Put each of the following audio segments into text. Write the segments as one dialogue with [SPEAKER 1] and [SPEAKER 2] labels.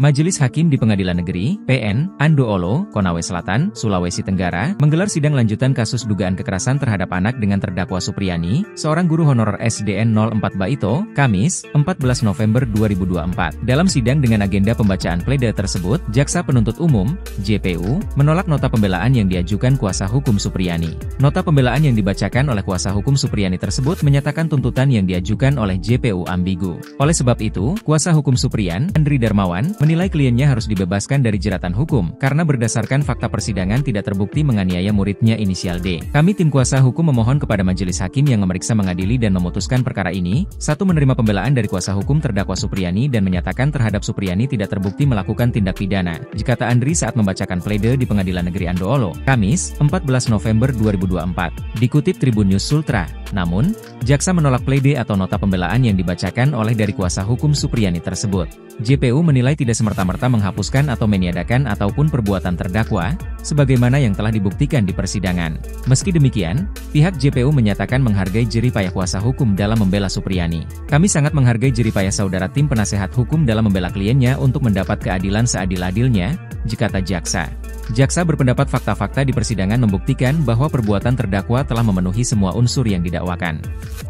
[SPEAKER 1] Majelis Hakim di Pengadilan Negeri, PN, Andoolo, Konawe Selatan, Sulawesi Tenggara, menggelar sidang lanjutan kasus dugaan kekerasan terhadap anak dengan terdakwa Supriyani, seorang guru honorer SDN 04 Baito, Kamis, 14 November 2024. Dalam sidang dengan agenda pembacaan pledoi tersebut, Jaksa Penuntut Umum, JPU, menolak nota pembelaan yang diajukan kuasa hukum Supriyani. Nota pembelaan yang dibacakan oleh kuasa hukum Supriyani tersebut menyatakan tuntutan yang diajukan oleh JPU ambigu. Oleh sebab itu, kuasa hukum Supriyan, Andri Darmawan, menilai kliennya harus dibebaskan dari jeratan hukum, karena berdasarkan fakta persidangan tidak terbukti menganiaya muridnya inisial D. Kami tim kuasa hukum memohon kepada majelis hakim yang memeriksa, mengadili dan memutuskan perkara ini, 1. Menerima pembelaan dari kuasa hukum terdakwa Supriyani dan menyatakan terhadap Supriyani tidak terbukti melakukan tindak pidana, kata Andri saat membacakan pledoi di Pengadilan Negeri Andoolo, Kamis, 14 November 2024. Dikutip Tribun News Sultra. Namun, jaksa menolak pledoi atau nota pembelaan yang dibacakan oleh dari kuasa hukum Supriyani tersebut. JPU menilai tidak semerta-merta menghapuskan atau meniadakan ataupun perbuatan terdakwa, sebagaimana yang telah dibuktikan di persidangan. Meski demikian, pihak JPU menyatakan menghargai jerih payah kuasa hukum dalam membela Supriyani. Kami sangat menghargai jerih payah saudara tim penasehat hukum dalam membela kliennya untuk mendapat keadilan seadil-adilnya, kata jaksa. Jaksa berpendapat fakta-fakta di persidangan membuktikan bahwa perbuatan terdakwa telah memenuhi semua unsur yang didakwakan.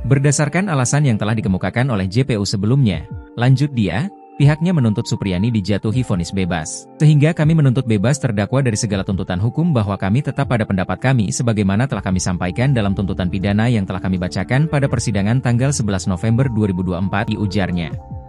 [SPEAKER 1] Berdasarkan alasan yang telah dikemukakan oleh JPU sebelumnya, lanjut dia, pihaknya menuntut Supriyani dijatuhi vonis bebas. Sehingga kami menuntut bebas terdakwa dari segala tuntutan hukum, bahwa kami tetap pada pendapat kami sebagaimana telah kami sampaikan dalam tuntutan pidana yang telah kami bacakan pada persidangan tanggal 11 November 2024, ujarnya.